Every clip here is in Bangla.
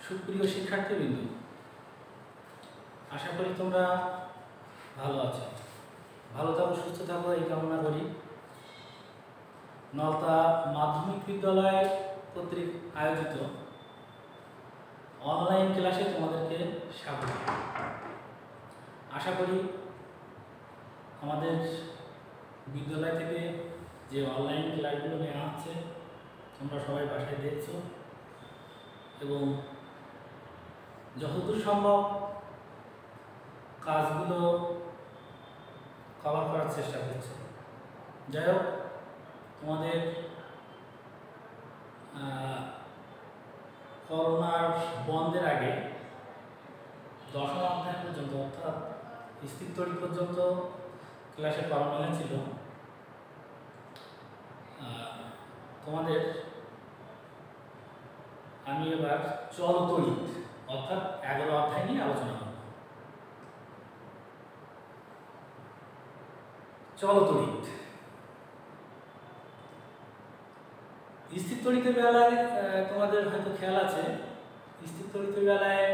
সুপ্রিয় শিক্ষার্থীবৃন্দ, আশা করি তোমরা ভালো আছো। ভালো থাকো, সুস্থ থাকো এই কামনা করি। নলতা মাধ্যমিক বিদ্যালয় কর্তৃক আয়োজিত অনলাইন ক্লাসে তোমাদেরকে স্বাগত। আশা করি আমাদের বিদ্যালয় থেকে যে অনলাইন ক্লাসগুলো নেওয়া হচ্ছে তোমরা সবাই বাসায় দেখছো এবং যতদূর সম্ভব কাজগুলো কভার করার চেষ্টা করছে। যাই হোক, তোমাদের করোনার বন্ধের আগে দশম অধ্যায় পর্যন্ত অর্থাৎ স্থিরতড়ি পর্যন্ত ক্লাসে করানো হয়েছিল। তোমাদের আমি এবার চলতড়িৎ অর্থাৎ 11 অধ্যায় নিয়ে আলোচনা করব। চলতড়িৎ স্থিরতড়িতের বেলায় তোমাদের হয়তো খেয়াল আছে, স্থিরতড়িতের বেলায়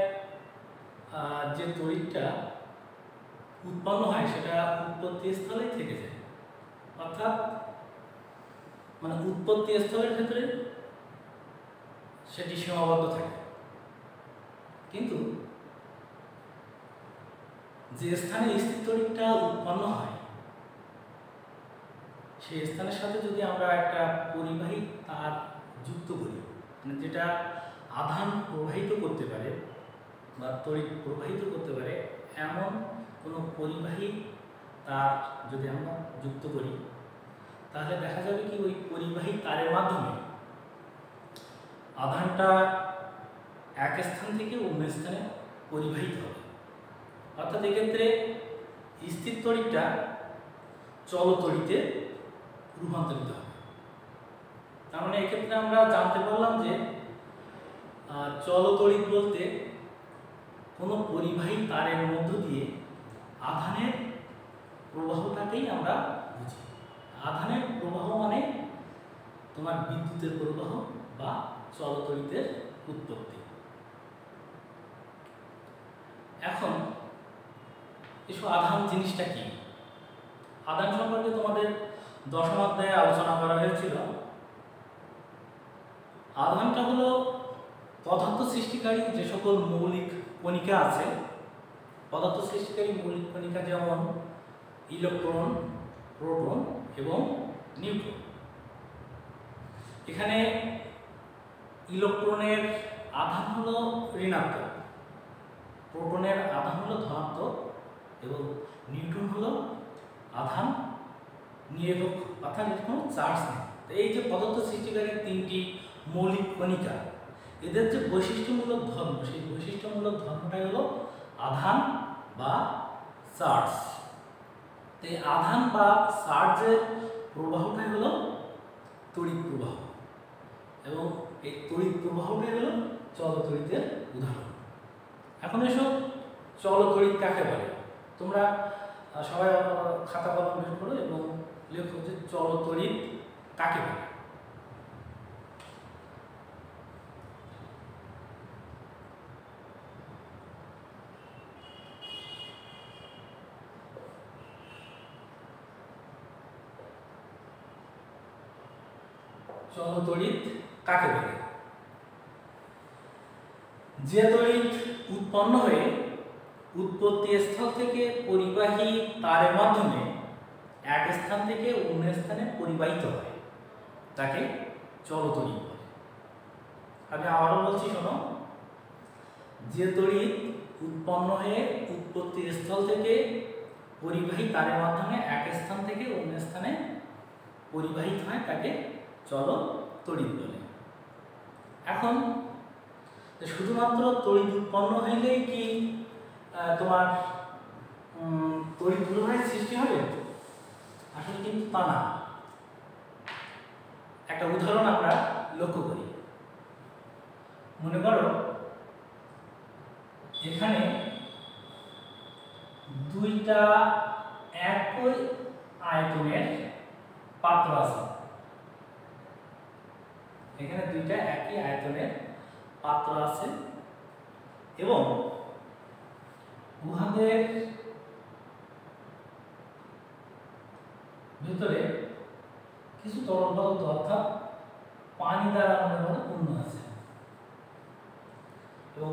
যে তড়িৎটা উৎপন্ন হয় সেটা উৎপত্তি স্থলেই থেকে যায়, অর্থাৎ মানে উৎপত্তি স্থলের ক্ষেত্রে সেটি সীমাবদ্ধ থাকে। কিন্তু যে স্থানে স্থিরতড়িৎটা উৎপন্ন হয় সেই স্থানের সাথে যদি আমরা একটা পরিবাহী তার যুক্ত করি, মানে যেটা আধান প্রবাহিত করতে পারে বা তড়িৎ প্রবাহিত করতে পারে, এমন কোনো পরিবাহী তার যদি আমরা যুক্ত করি, তাহলে দেখা যাবে কি ওই পরিবাহী তারের মাধ্যমে আধানটা এক স্থান থেকে অন্য স্থানে পরিবাহিত হবে। অর্থাৎ এক্ষেত্রে স্থিরতড়িৎটা চলতড়িতে রূপান্তরিত হবে। তার মানে এক্ষেত্রে আমরা জানতে পারলাম যে চলতড়িৎ বলতে কোনো পরিবাহী তারের মধ্য দিয়ে আধানের প্রবাহটাকেই আমরা বুঝি। আধানের প্রবাহ মানে তোমার বিদ্যুতের প্রবাহ বা চলতড়িতের উৎপত্তি। এখন এসব আধান জিনিসটা কি? আধান সম্পর্কে তোমাদের দশম অধ্যায়ে আলোচনা করা হয়েছিল। আধানটা হলো পদার্থ সৃষ্টিকারী যে সকল মৌলিক কণিকা আছে। পদার্থ সৃষ্টিকারী মৌলিক কণিকা যেমন ইলেকট্রন, প্রোটন এবং নিউট্রন। এখানে ইলেকট্রনের আধান হলো ঋণাত্মক, প্রোটনের আধান হলো ধনাত্মক এবং নিউট্রন হলো আধান নিরপেক্ষ, অর্থাৎ এর কোনো চার্জ নেই। তো এই যে পদার্থ সৃষ্টিকারী তিনটি মৌলিক কণিকা, এদের যে বৈশিষ্ট্যমূলক ধর্ম, সেই বৈশিষ্ট্যমূলক ধর্মটাই হলো আধান বা চার্জ। এই আধান বা চার্জের প্রবাহটাই হলো তড়িৎ প্রবাহ এবং এই তড়িৎ প্রবাহটাই হলো চলতড়িতের উদাহরণ। এখন এসব চলতড়িৎ কাকে বলে? তোমরা সবাই খাতা কলম বের করো এবং লেখো যে চলতড়িৎ কাকে বলে। চলতড়িৎ কাকে বলে? যে তড়িৎ উৎপন্ন হয়ে উৎপত্তি স্থল থেকে পরিবাহী তারের মাধ্যমে এক স্থান থেকে অন্য স্থানে পরিবাহিত হয় তাকে চলতড়িৎ বলে। আমি আবারও বলছি, শোনো। যে তড়িৎ উৎপন্ন হয়ে উৎপত্তি স্থল থেকে পরিবাহী তারের মাধ্যমে এক স্থান থেকে অন্য স্থানে পরিবাহিত হয় তাকে চলতড়িৎ বলে। এখন শুধুমাত্র তড়িৎ উৎপন্ন হইলেই কি তোমার তড়িৎ প্রবাহের সৃষ্টি হবে? আসলে কিন্তু তা না। একটা উদাহরণ আমরা লক্ষ্য করি। মনে করো এখানে দুইটা একই আয়তনের পাত্র আছে। এখানে দুইটা একই আয়তনের পাত্র আছে এবং উহাদের ভিতরে কিছু তরল পদার্থ অর্থাৎ পানি দ্বারা মনে করো পূর্ণ আছে এবং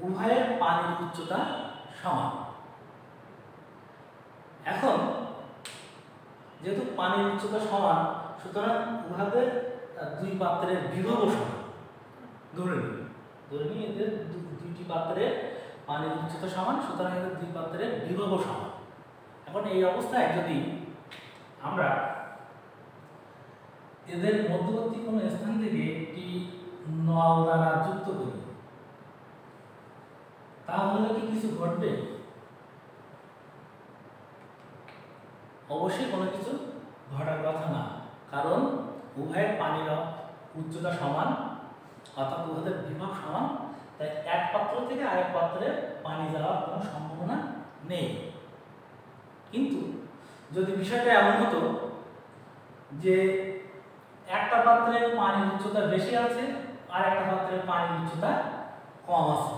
উভয়ের পানির উচ্চতা সমান। এখন যেহেতু পানির উচ্চতা সমান, সুতরাং উহাদের দুই পাত্রের বিভব সমান। ধরে নিই এদের দুইটি পাত্রের পানির উচ্চতা সমান, সুতরাং এদের দুই পাত্রের বিভব সমান। এখন এই অবস্থায় যদি আমরা এদের মধ্যবর্তী কোনো স্থান থেকে একটি নল দ্বারা যুক্ত করি, তাহলে কি কিছু ঘটবে? অবশ্যই কোনো কিছু ঘটার কথা না, কারণ উভয়ের পানির উচ্চতা সমান, অর্থাৎ উভয়ের বিভব সমান। তাই এক পাত্র থেকে আরেক পাত্রে পানি যাওয়ার কোনো সম্ভাবনা নেই। কিন্তু যদি বিষয়টা এমন হতো যে একটা পাত্রের পানির উচ্চতা বেশি আছে আর একটা পাত্রের পানির উচ্চতা কম আছে,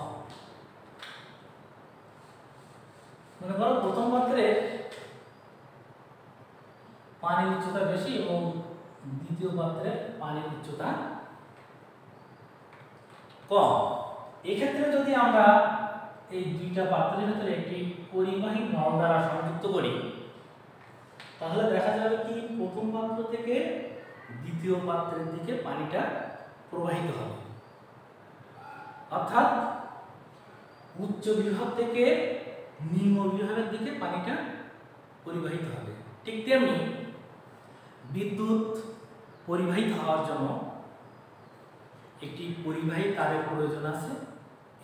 মনে করো প্রথম পাত্রের পানির উচ্চতা বেশি এবং দ্বিতীয় পাত্রের পানির উচ্চতা কম। এক্ষেত্রে যদি আমরা এই দুইটা পাত্রের ভিতরে একটি পরিবাহী নল দ্বারা সংযুক্ত করি, তাহলে দেখা যাবে কি প্রথম পাত্র থেকে দ্বিতীয় পাত্রের দিকে পানিটা প্রবাহিত হবে, অর্থাৎ উচ্চ বিভব থেকে নিম্ন বিভবের দিকে পানিটা পরিবাহিত হবে। ঠিক তেমনি বিদ্যুৎ পরিবাহিত হওয়ার জন্য একটি পরিবাহী তারের প্রয়োজন আছে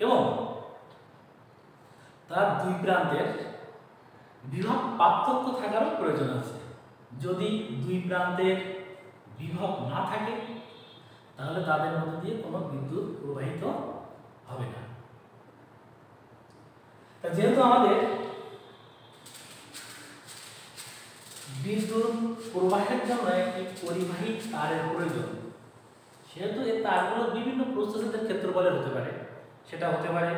এবং তার দুই প্রান্তের বিভব পার্থক্য থাকারও প্রয়োজন আছে। যদি দুই প্রান্তের বিভব না থাকে তাহলে তাদের মধ্যে দিয়ে কোনো বিদ্যুৎ প্রবাহিত হবে না। তা যেহেতু আমাদের বিদ্যুৎ প্রবাহের জন্য একটি পরিবাহী তারের প্রয়োজন, সেহেতু এই তারগুলো বিভিন্ন প্রস্থচ্ছেদের ক্ষেত্রফলের হতে পারে। সেটা হতে পারে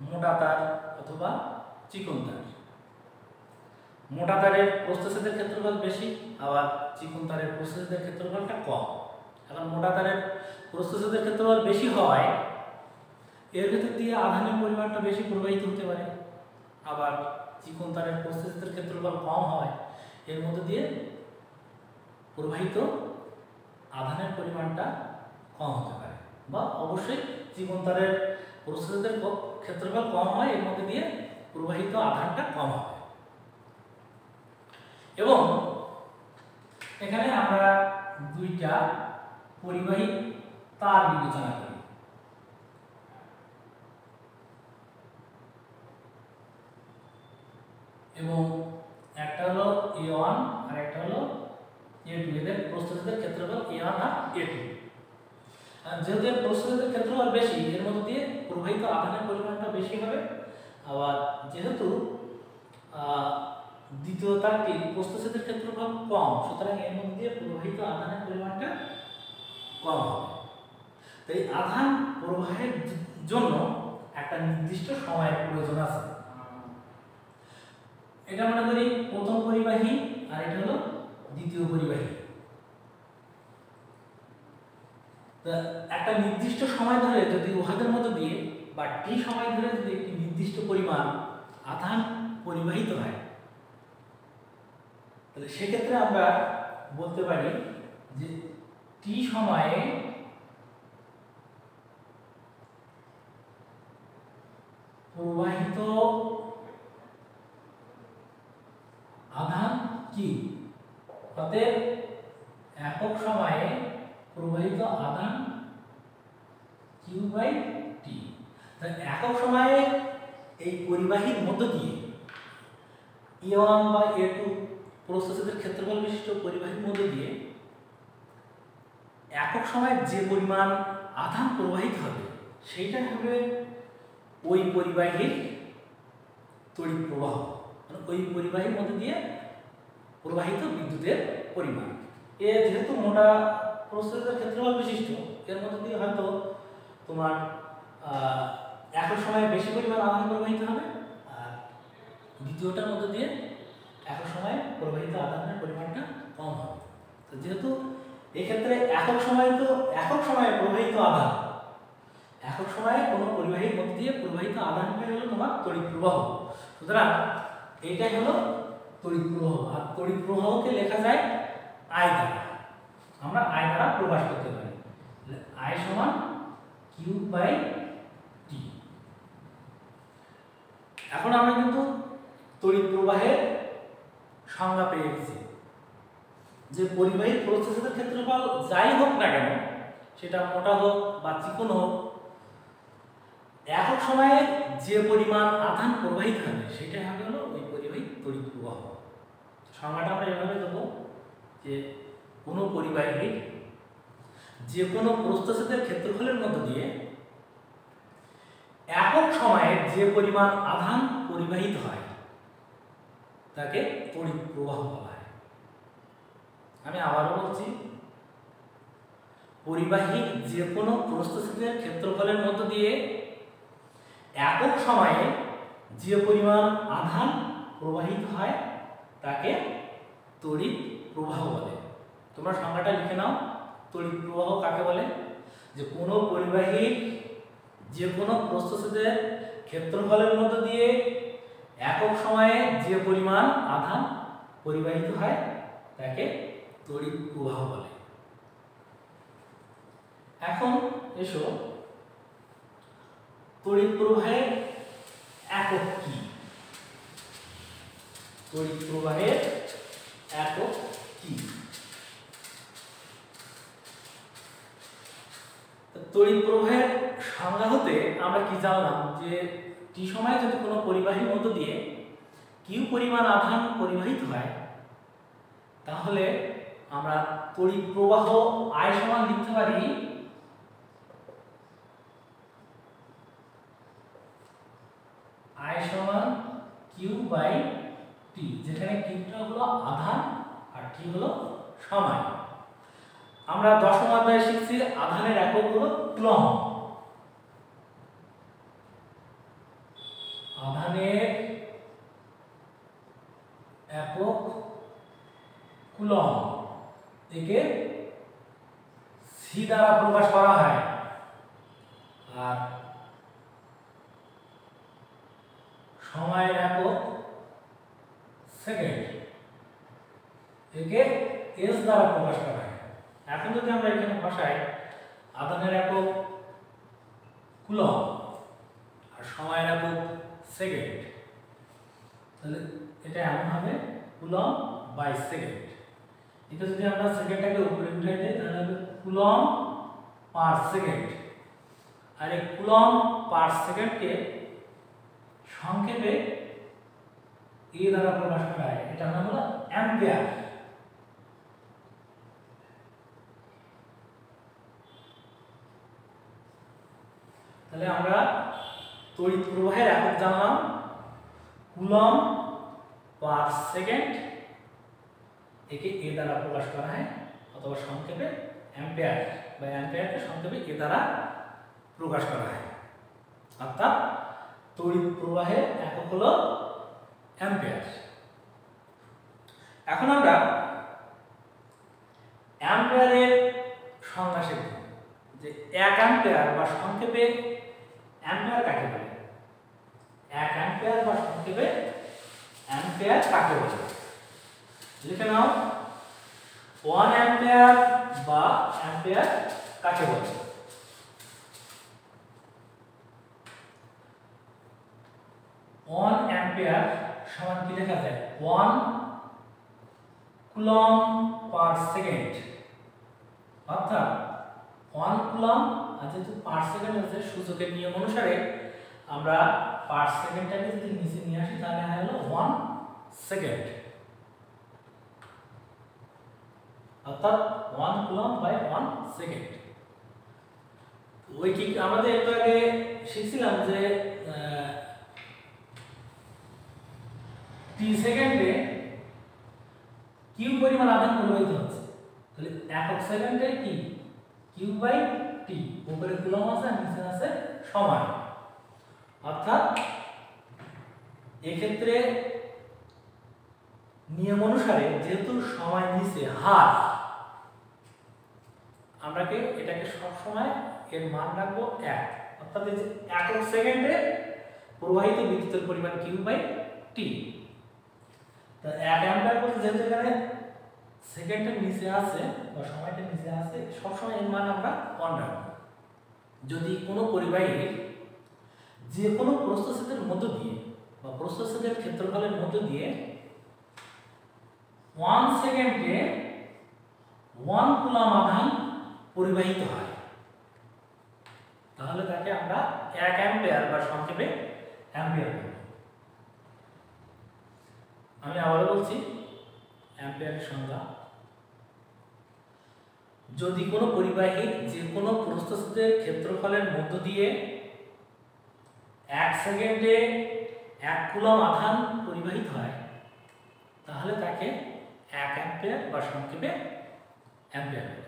মোটা তার অথবা চিকন তার। মোটা তারের প্রস্থচ্ছেদের ক্ষেত্রফল বেশি, আবার চিকন তারের প্রস্থচ্ছেদের ক্ষেত্রফলটা কম। এখন মোটা তারের প্রস্থচ্ছেদের ক্ষেত্রফল বেশি হওয়ায় এর ভেতর দিয়ে আধানের পরিমাণটা বেশি প্রবাহিত হতে পারে, আবার চিকন তারের প্রস্থচ্ছেদের ক্ষেত্রফল কম হয় এর মধ্যে দিয়ে প্রবাহিত আধানের পরিমাণটা কম হতে পারে, বা অবশ্যই চিকন তারের প্রস্থচ্ছেদের ক্ষেত্রফল কম হয় এর মধ্যে দিয়ে প্রবাহিত আধানটা কম হবে। এবং এখানে আমরা দুইটা পরিবাহী তার বিবেচনা করি। এবং একটা হলো A1 আর একটা হলো A2, এদের প্রস্থচ্ছেদের ক্ষেত্রফল A1 আর A2। যেহেতু এর প্রস্থচ্ছেদের ক্ষেত্রফল বেশি, এর মধ্যে দিয়ে প্রবাহিত আধানের পরিমাণটা বেশি হবে। আবার যেহেতু দ্বিতীয় তারটির প্রস্থচ্ছেদের ক্ষেত্রফল কম, সুতরাং এর মধ্যে দিয়ে প্রবাহিত আধানের পরিমাণটা কম হবে। তাই আধান প্রবাহের জন্য একটা নির্দিষ্ট সময়ের প্রয়োজন আছে। এটা মনে করি প্রথম পরিবাহী আর এটা হলো দ্বিতীয় পরিবাহী। একটা নির্দিষ্ট সময় ধরে যদি উহাদের মধ্যে দিয়ে বা টি সময় ধরে যদি একটি নির্দিষ্ট পরিমাণ আধান পরিবাহিত হয়, তাহলে সেক্ষেত্রে আমরা বলতে পারি যে টি সময়ে প্রবাহিত আধান কি, অতএব একক সময়ে প্রবাহিত আধান Q/T। একক সময়ে এই পরিবাহীর মধ্য দিয়ে A1 বা A2 প্রস্থচ্ছেদের ক্ষেত্রফল বিশিষ্ট পরিবাহীর মধ্য দিয়ে একক সময়ে যে পরিমাণ আধান প্রবাহিত হবে সেইটা হবে ওই পরিবাহীর তড়িৎ প্রবাহ, মানে ওই পরিবাহীর মধ্যে দিয়ে প্রবাহিত বিদ্যুতের পরিমাণ। যেহেতু মোটা প্রস্থচ্ছেদের ক্ষেত্রফল বিশিষ্ট, এর মধ্যে দিয়ে হয়তো তোমার একক সময়ে বেশি পরিমাণ আধান প্রবাহিত হবে, আর দ্বিতীয়টার মধ্যে দিয়ে একক সময়ে প্রবাহিত আধানের পরিমাণটা কম হবে। তো যেহেতু এক্ষেত্রে একক সময়ে প্রবাহিত আধান, একক সময়ে কোনো পরিবাহীর মধ্যে দিয়ে প্রবাহিত আধানটাই হলো তোমার তড়িৎ প্রবাহ। সুতরাং এইটাই হলো তড়িৎ প্রবাহ। আর তড়িৎ প্রবাহকে লেখা যায় I দ্বারা, আমরা I দ্বারা প্রকাশ করতে পারি। I সমান Q বাই T। এখন আমরা কিন্তু তড়িৎ প্রবাহের সংজ্ঞা পেয়ে গেছি যে পরিবাহী প্রস্থচ্ছেদের ক্ষেত্রফল যাই হোক না কেন, সেটা মোটা হোক বা চিকন হোক, একক সময়ে যে পরিমাণ আধান প্রবাহিত হবে সেটাই হবে হলো ওই পরিবাহী তড়িৎ প্রবাহ। সংজ্ঞাটা আমরা এভাবে দেবো যে কোনো পরিবাহীর যে কোনো প্রস্থচ্ছেদের ক্ষেত্রফলের মধ্য দিয়ে একক সময়ে যে পরিমাণ আধান পরিবাহিত হয় তাকে তড়িৎ প্রবাহ বলা হয়। আমি আবারও বলছি, পরিবাহীর যে কোনো প্রস্থচ্ছেদের ক্ষেত্রফলের মধ্য দিয়ে একক সময়ে যে পরিমাণ আধান প্রবাহিত হয় তাকে তড়িৎ প্রবাহ বলে। তোমরা সংজ্ঞাটা লিখে নাও, তড়িৎ প্রবাহ কাকে বলে? যে কোনো পরিবাহীর যে কোনো প্রস্থচ্ছেদের ক্ষেত্রফলের মধ্য দিয়ে একক সময়ে যে পরিমাণ আধান পরিবাহিত হয় তাকে তড়িৎ প্রবাহ বলে। এখন এসো তড়িৎ প্রবাহের একক কি? তড়িৎ প্রবাহের একক কি? তড়িৎ প্রবাহের সংজ্ঞা হতে আমরা কি জানলাম যে টি সময়ে যদি কোনো পরিবাহীর মধ্য দিয়ে কিউ পরিমাণ আধান পরিবাহিত হয় তাহলে আমরা তড়িৎ প্রবাহ I সমান লিখতে পারি I সমান কিউ বাই টি, যেখানে কিউটা হলো আধান আর টি হলো সময়। আমরা দশম অধ্যায়ে শিখছি আধানের একক হলো কুলম্ব। আধানের একক কুলম্ব, একে সি দ্বারা প্রকাশ করা হয়। আর সময়ের একক সেকেন্ড, একে এস দ্বারা প্রকাশ করা হয়। এখন যদি আমরা এখানে বসাই আধানের একক কুলম্ব আর সময়ের একক সেকেন্ড, তাহলে এটা এমন হবে কুলম্ব বাই সেকেন্ড। এটা যদি আমরা সেকেন্ডটাকে উপরে উঠাই দেই তাহলে হবে কুলম্ব পার সেকেন্ড। আর এই কুলম্ব পার সেকেন্ডকে সংক্ষেপে এ দ্বারা প্রকাশ করা হয়, এটা নাম হলো অ্যাম্পিয়ার। তাহলে আমরা তড়িৎ প্রবাহের একক জানলাম কুলম্ব পার সেকেন্ড, একে এ দ্বারা প্রকাশ করা হয়, অথবা সংক্ষেপে অ্যাম্পিয়ার বা অ্যাম্পিয়ারকে সংক্ষেপে এ দ্বারা প্রকাশ করা হয়। অর্থাৎ তড়িৎ প্রবাহের একক হলো অ্যাম্পিয়ার। এখন আমরা অ্যাম্পিয়ারের সংজ্ঞা শিখব যে 1 অ্যাম্পিয়ার বা সংক্ষেপে অ্যাম্পিয়ার কাকে বলে। 1 অ্যাম্পিয়ার বা সংক্ষেপে অ্যাম্পিয়ার কাকে বলে? লিখে নাও 1 অ্যাম্পিয়ার বা অ্যাম্পিয়ার কাকে বলে? 1 অ্যাম্পিয়ার সমান কি লেখা যায়? 1 কুলম্ব পার সেকেন্ড। অর্থাৎ 1 কুলম্ব, আর যেহেতু পার সেকেন্ড আছে সূচকের নিয়ম অনুসারে আমরা পার সেকেন্ডটাকে যদি নিচে নিয়ে আসি তাহলে হলো 1 সেকেন্ড। অর্থাৎ 1 কুলম্ব বাই 1 সেকেন্ড। ওই কি আমাদের একটু আগে শিখছিলাম যে টি সেকেন্ডে কিউ পরিমাণ আধান প্রবাহিত হচ্ছে, তাহলে একক সেকেন্ডে কি কিউ বাই টি, উপরে কুলম্ব আছে আর নিচে আছে সময়। অর্থাৎ এক্ষেত্রে নিয়ম অনুসারে যেহেতু সময় নিচে হার, আমরাকে এটাকে সবসময় এর মান রাখবো 1, অর্থাৎ এই যে একক সেকেন্ডে প্রবাহিত বিদ্যুতের পরিমাণ কিউ বাই টি। তো 1 অ্যাম্পিয়ার বলতে যেহেতু এখানে সেকেন্ডের নিচে আছে বা সময়টা নিচে আছে, সবসময় এর মান আমরা 1 রাখবো। যদি কোনো পরিবাহীর যে কোনো প্রস্থচ্ছেদের মধ্য দিয়ে বা প্রস্থচ্ছেদের ক্ষেত্রফলের মধ্য দিয়ে 1 সেকেন্ডে 1 কুলম আধান পরিবাহিত হয়, তাহলে তাকে আমরা 1 অ্যাম্পিয়ার বা সংক্ষেপে অ্যাম্পিয়ার বলব। আমি আবারও বলছি অ্যাম্পিয়ারের সংজ্ঞা: যদি কোনো পরিবাহীর যে কোনো প্রস্থচ্ছেদের ক্ষেত্রফলের মধ্য দিয়ে 1 সেকেন্ডে 1 কুলম আধান পরিবাহিত হয়, তাহলে তাকে 1 অ্যাম্পিয়ার বা সংক্ষেপে অ্যাম্পিয়ার বলে।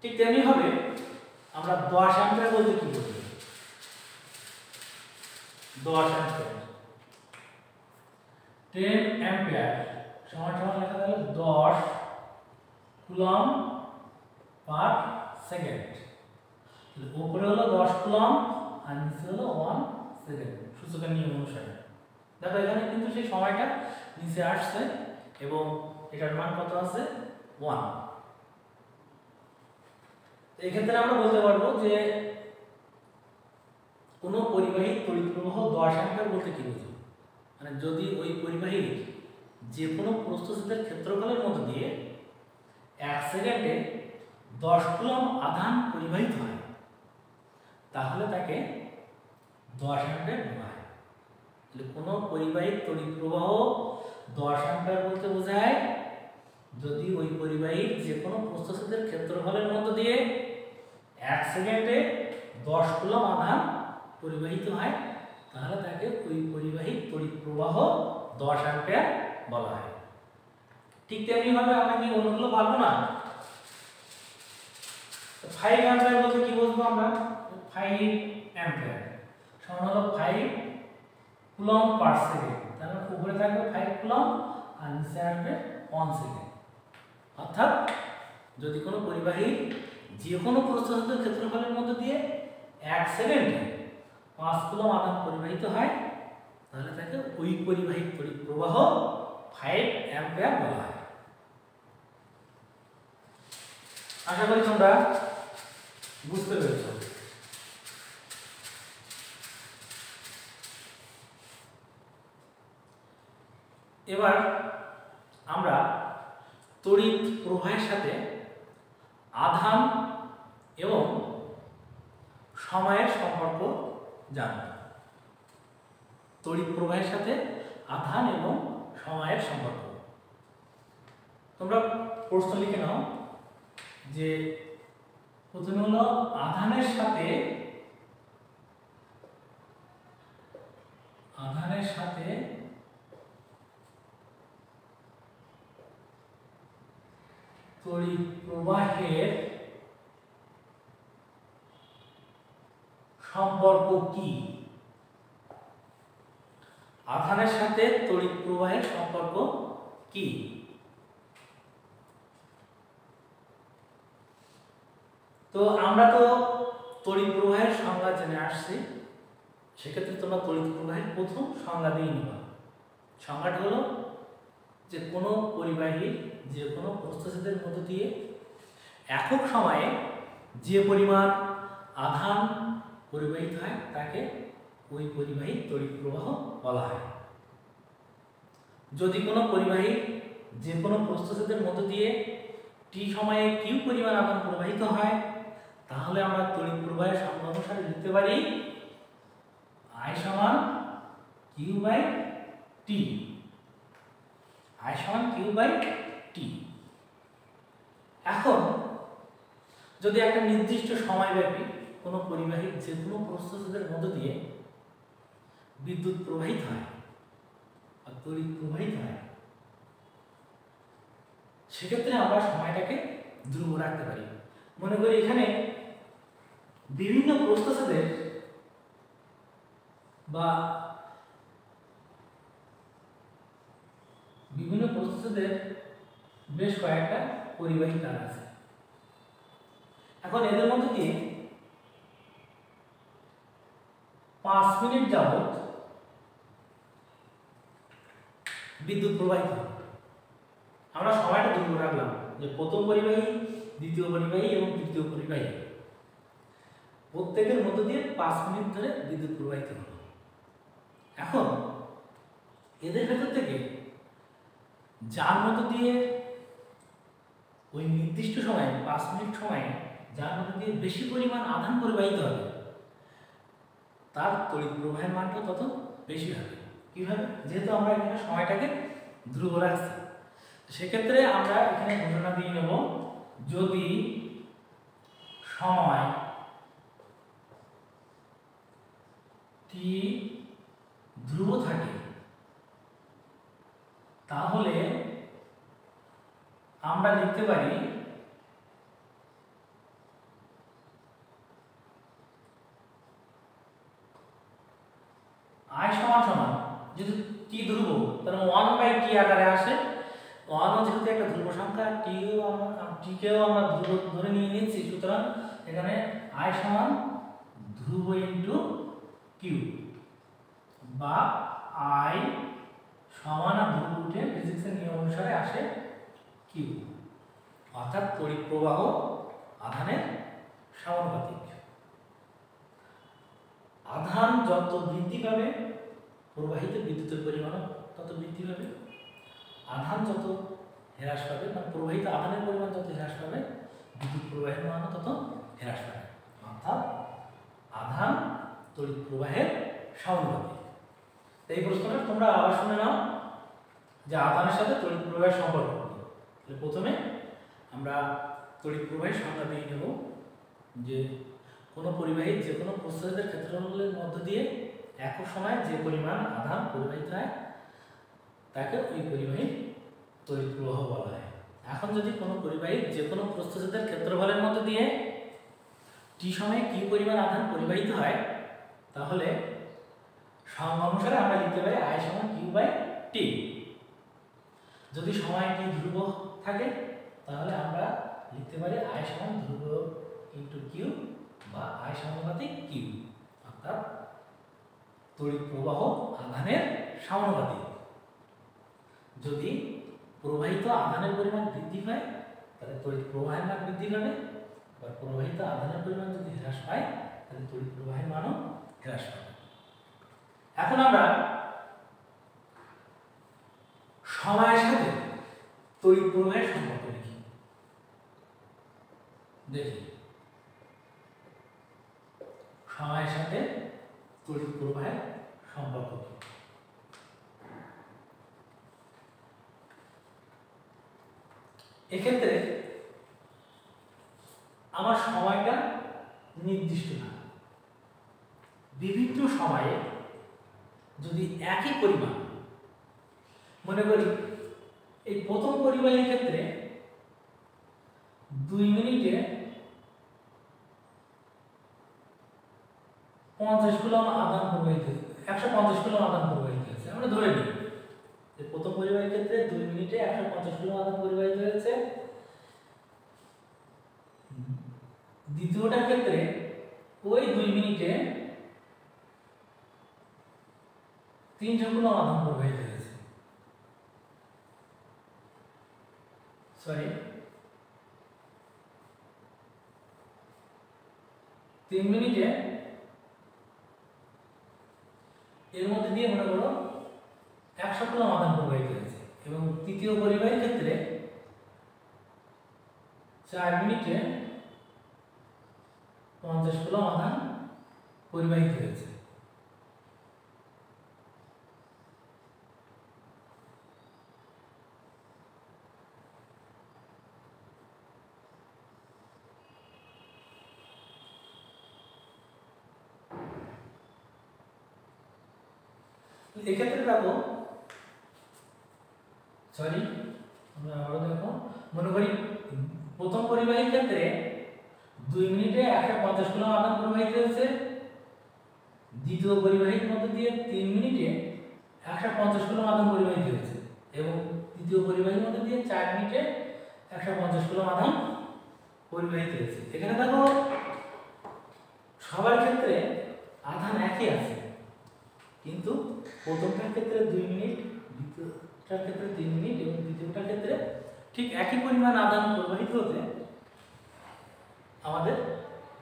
ঠিক তেমনি হবে আমরা 10 অ্যাম্পিয়ার বলতে কি বলবো? 10 অ্যাম্পিয়ার 10 অ্যাম্পিয়ার সমান সমান লেখা গেল 10 কুলম পার সেকেন্ড। উপরে হলো 10 কুলম আর নিচে হলো 1 সেকেন্ড সূচকের নিয়ম অনুসারে। দেখো এখানে কিন্তু সেই সময়টা নিচে আসছে এবং এটার মান কত আছে? 1। এই ক্ষেত্রে আমরা বলতে পারবো যে কোনো পরিবাহীর তড়িৎ প্রবাহ 10 অ্যাম্পিয়ার বলতে কি বোঝো? মানে যদি ওই পরিবাহীর যে কোনো প্রস্থচ্ছেদের ক্ষেত্রফলের মধ্য দিয়ে 1 সেকেন্ডে 10 কুলম আধান পরিবাহিত হয়, তাহলে তাকে 10 অ্যাম্পিয়ার বলা হয়। তাহলে কোনো পরিবাহীর তড়িৎ প্রবাহ 10 অ্যাম্পিয়ার বলতে বোঝায় যদি ওই পরিবাহীর যে কোনো প্রস্থচ্ছেদের ক্ষেত্রফলের মধ্য দিয়ে 1 সেকেন্ডে 10 কুলম আধান পরিবাহিত হয়, তাহলে তাকে ওই পরিবাহীর তড়িৎ প্রবাহ 10 অ্যাম্পিয়ার বলা হয়। ঠিক তেমনি ভাবে আমরা কি অন্যগুলো পারবো না? 5 অ্যাম্পিয়ার বলতে কি বুঝবো আমরা? 5 অ্যাম্পিয়ার সমান হলো 5 কুলম পার সেকেন্ড। তাহলে উপরে থাকবে 5 কুলম আর নিচে আসবে 1 সেকেন্ড। অর্থাৎ যদি কোনো পরিবাহী যে কোনো প্রস্থচ্ছেদের ক্ষেত্রফলের মধ্য দিয়ে 1 সেকেন্ডে 5 কুলম আধান পরিবাহিত হয়, তাহলে তাকে ওই পরিবাহীর তড়িৎ প্রবাহ 5 অ্যাম্পিয়ার বলা হয়। আশা করি তোমরা বুঝতে পেরেছো। এবার আমরা তড়িৎ প্রবাহের সাথে আধান এবং সময়ের সম্পর্ক জানব। তড়িৎ প্রবাহের সাথে আধান এবং সময়ের সম্পর্ক। তোমরা প্রশ্ন লিখে নাও যে প্রথমে হলো আধানের সাথে তড়িৎ প্রবাহের সম্পর্ক কি? আধানের সাথে তড়িৎ প্রবাহের সম্পর্ক কি? তো আমরা তো তড়িৎ প্রবাহের সংজ্ঞা জেনে আসছি, সেক্ষেত্রে তোমরা তড়িৎ প্রবাহের প্রথম সংজ্ঞা দিয়ে নিবা। সংজ্ঞাটা হলো যে কোনো পরিবাহীর যে কোনো প্রস্থচ্ছেদের মধ্য দিয়ে একক সময়ে যে পরিমাণ আধান পরিবাহিত হয় তাকে ওই পরিবাহীর তড়িৎ প্রবাহ বলা হয়। যদি কোনো পরিবাহীর যে কোনো প্রস্থচ্ছেদের মধ্য দিয়ে টি সময়ে কিউ পরিমাণ আধান প্রবাহিত হয়, তাহলে আমরা তড়িৎ প্রবাহের সংজ্ঞা অনুসারে লিখতে পারি I সমান কিউ বাই টি। I সমান কিউ বাই টি। এখন যদি একটা নির্দিষ্ট সময়ব্যাপী কোনো পরিবাহীর যে কোনো প্রস্থচ্ছেদের মধ্য দিয়ে বিদ্যুৎ প্রবাহিত হয় বা তড়িৎ প্রবাহিত হয়, সেক্ষেত্রে আমরা সময়টাকে ধ্রুব রাখতে পারি। মনে করি এখানে বিভিন্ন প্রস্থচ্ছেদের বা বেশ কয়েকটা পরিবাহী তার আছে। এখন এদের মধ্যে দিয়ে 5 মিনিট যাবত বিদ্যুৎ প্রবাহিত হবে। আমরা সময়টা দুই করে রাখলাম যে প্রথম পরিবাহী, দ্বিতীয় পরিবাহী এবং তৃতীয় পরিবাহী প্রত্যেকের মধ্য দিয়ে 5 মিনিট ধরে বিদ্যুৎ প্রবাহিত হবে। এখন এদের ভেতর থেকে যার মধ্য দিয়ে ওই নির্দিষ্ট সময়ে 5 মিনিট সময়ে যার মধ্য দিয়ে বেশি পরিমাণ আধান পরিবাহিত হবে তার তড়িৎ প্রবাহের মানটা তত বেশি হবে। কিভাবে? যেহেতু আমরা এখানে সময়টাকে ধ্রুব রাখছি, সেক্ষেত্রে আমরা এখানে ঘোষণা দিয়ে নেব, যদি সময় টি ধ্রুব থাকে তাহলে আমরা লিখতে পারি I সমান সমান, যদি টি ধ্রুব তাহলে 1/t আকারে আসে। 1 যেহেতু একটা ধ্রুব সংখ্যা, টিকেও আমরা ধ্রুব ধরে নিয়ে নিচ্ছি, সুতরাং এখানে I সমান ধ্রুব ইনটু কিউ, বা I সমান ধ্রুব উঠে ফিজিক্সের নিয়ম অনুসারে আসে কিউ, অর্থাৎ তড়িৎ প্রবাহ আধানের সমানুপাতিক। আধান যত বৃদ্ধি পাবে প্রবাহিত বিদ্যুতের পরিমাণ তত বৃদ্ধি পাবে, আধান যত হ্রাস পাবে মানে প্রবাহিত আধানের পরিমাণ যত হ্রাস পাবে বিদ্যুৎ প্রবাহের মানও তত হ্রাস পাবে, অর্থাৎ আধান তড়িৎ প্রবাহের সমানুপাতিক। এই প্রশ্নটা তোমরা আবার শুনে নাও যে আধানের সাথে তড়িৎ প্রবাহের সম্পর্ক কি। প্রথমে আমরা তড়িৎ প্রবাহের সংজ্ঞা দিয়ে নেব যে কোনো পরিবাহীর যে কোনো প্রস্থচ্ছেদের ক্ষেত্রফলের মধ্য দিয়ে একক সময়ে যে পরিমাণ আধান পরিবাহিত হয় তাকে ওই পরিবাহীর তড়িৎ প্রবাহ বলা হয়। এখন যদি কোনো পরিবাহীর যে কোনো প্রস্থচ্ছেদের ক্ষেত্রফলের মধ্য দিয়ে টি সময়ে কি পরিমাণ আধান পরিবাহিত হয় তাহলে সংজ্ঞা অনুসারে আমরা লিখতে পারি I সমান q/t। যদি সময় টি ধ্রুব থাকে তাহলে আমরা লিখতে পারি I সমান ধ্রুব ইনটু কিউ বা I সমানুপাতিক কিউ, অর্থাৎ তড়িৎ প্রবাহ আধানের সমানুপাতিক। যদি প্রবাহিত আধানের পরিমাণ বৃদ্ধি পায় তাহলে তড়িৎ প্রবাহের মান বৃদ্ধি পাবে, বা প্রবাহিত আধানের পরিমাণ যদি হ্রাস পায় তাহলে তড়িৎ প্রবাহের মানও হ্রাস পাবে। এখন আমরা সময়ের সাথে তড়িৎ প্রবাহের সম্পর্ক দেখি। সময়ের সাথে তড়িৎ প্রবাহের সম্পর্ক কি? এক্ষেত্রে আমার সময়টা নির্দিষ্ট না, বিভিন্ন সময়ে যদি একই পরিমাণ, মনে করি এই প্রথম পরিবাহীর ক্ষেত্রে 2 মিনিটে 50 কুলম্ব আধান প্রবাহিত, 150 কুলম্ব আধান প্রবাহিত হয়েছে। আমরা ধরে নিই যে প্রথম পরিবাহীর ক্ষেত্রে 2 মিনিটে 150 কুলম্ব আধান প্রবাহিত হয়েছে, দ্বিতীয়টার ক্ষেত্রে ওই 2 মিনিটে 300 কুলম্ব আধান প্রবাহিত হয়েছে। সরি, 3 মিনিটে এর মধ্যে দিয়ে মনে করো 100 কুলম্ব আধান প্রবাহিত হয়েছে, এবং তৃতীয় পরিবাহীর ক্ষেত্রে 4 মিনিটে 50 কুলম্ব আধান পরিবাহিত হয়েছে। এক্ষেত্রে দেখো, সরি আমরা আরো দেখো, মনে করি প্রথম পরিবাহীর ক্ষেত্রে 2 মিনিটে 150 কুলম্ব আধান প্রবাহিত হয়েছে, দ্বিতীয় পরিবাহীর মধ্যে দিয়ে 3 মিনিটে 150 কুলম্ব আধান পরিবাহিত হয়েছে এবং তৃতীয় পরিবাহীর মধ্যে দিয়ে 4 মিনিটে 150 কুলম্ব আধান পরিবাহিত হয়েছে। এখানে দেখো সবার ক্ষেত্রে আধান একই আছে, কিন্তু প্রথমটার ক্ষেত্রে 2 মিনিট, দ্বিতীয়টার ক্ষেত্রে 3 মিনিট এবং তৃতীয়টার ক্ষেত্রে ঠিক একই পরিমাণ আধান প্রবাহিত হতে আমাদের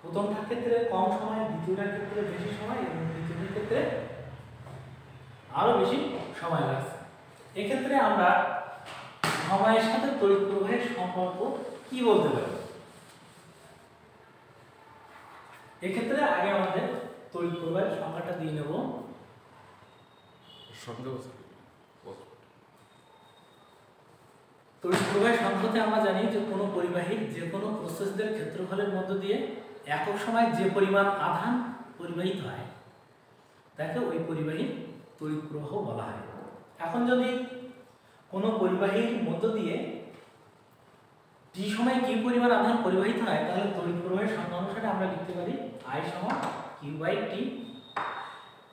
প্রথমটার ক্ষেত্রে কম সময়, দ্বিতীয়টার ক্ষেত্রে বেশি সময় এবং তৃতীয়টার ক্ষেত্রে আরো বেশি সময় লাগছে। এক্ষেত্রে আমরা সময়ের সাথে তড়িৎ প্রবাহের সম্পর্ক কি বলতে পারি? এক্ষেত্রে আগে আমাদের তড়িৎ প্রবাহের সংখ্যাটা দিয়ে নেব। তড়িৎ প্রবাহের সংখ্যাতে আমরা জানি যে কোনো পরিবাহীর যে কোনো প্রস্থচ্ছেদের ক্ষেত্রফলের মধ্য দিয়ে একক সময় যে পরিমাণ আধান পরিবাহিত হয় তাকে ওই পরিবাহীর তড়িৎ প্রবাহ বলা হয়। এখন যদি কোনো পরিবাহীর মধ্য দিয়ে টি সময়ে কি পরিমাণ আধান পরিবাহিত হয়, তাহলে তড়িৎ প্রবাহের সংখ্যা অনুসারে আমরা লিখতে পারি I সমান Q/T।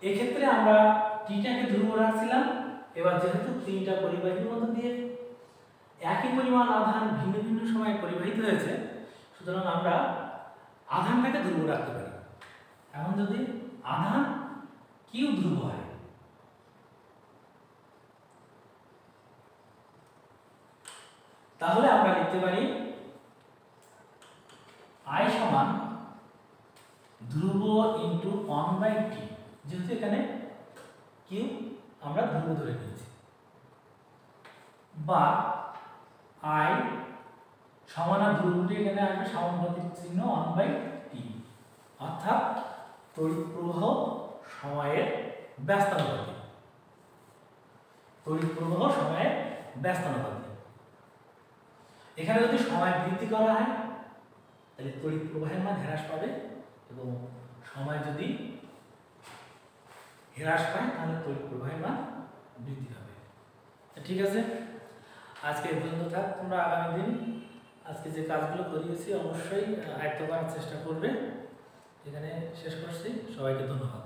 এক্ষেত্রে আমরা টিটাকে ধ্রুব রাখছিলাম। এবার যেহেতু তিনটা পরিবাহীর মধ্য দিয়ে একই পরিমাণ আধান ভিন্ন ভিন্ন সময়ে পরিবাহিত হয়েছে, সুতরাং আমরা আধানটাকে ধ্রুব রাখতে পারি। এখন যদি আধান কিউ ধ্রুব হয়, তাহলে আমরা লিখতে পারি I সমান ধ্রুব ইন্টু 1/t, যেহেতু এখানে কিউ আমরা ধ্রুব ধরে নিয়েছি, বা I সমান ধ্রুবটি এখানে আসবে সমানুপাতিক চিহ্ন 1/t, অর্থাৎ তড়িৎ প্রবাহ সময়ের ব্যস্তানুপাতিক। তড়িৎ প্রবাহ সময়ের ব্যস্তানুপাতিক। এখানে যদি সময় বৃদ্ধি করা হয় তাহলে তড়িৎ প্রবাহের মান হ্রাস পাবে এবং সময় যদি হ্রাস পায় তাহলে তড়িৎ প্রবাহের মান বৃদ্ধি পাবে। ঠিক আছে, আজকে এই পর্যন্ত থাক। তোমরা আগামী দিন আজকে যে কাজগুলো করিয়েছি অবশ্যই আয়ত্ত করার চেষ্টা করবে। এখানে শেষ করছি, সবাইকে ধন্যবাদ।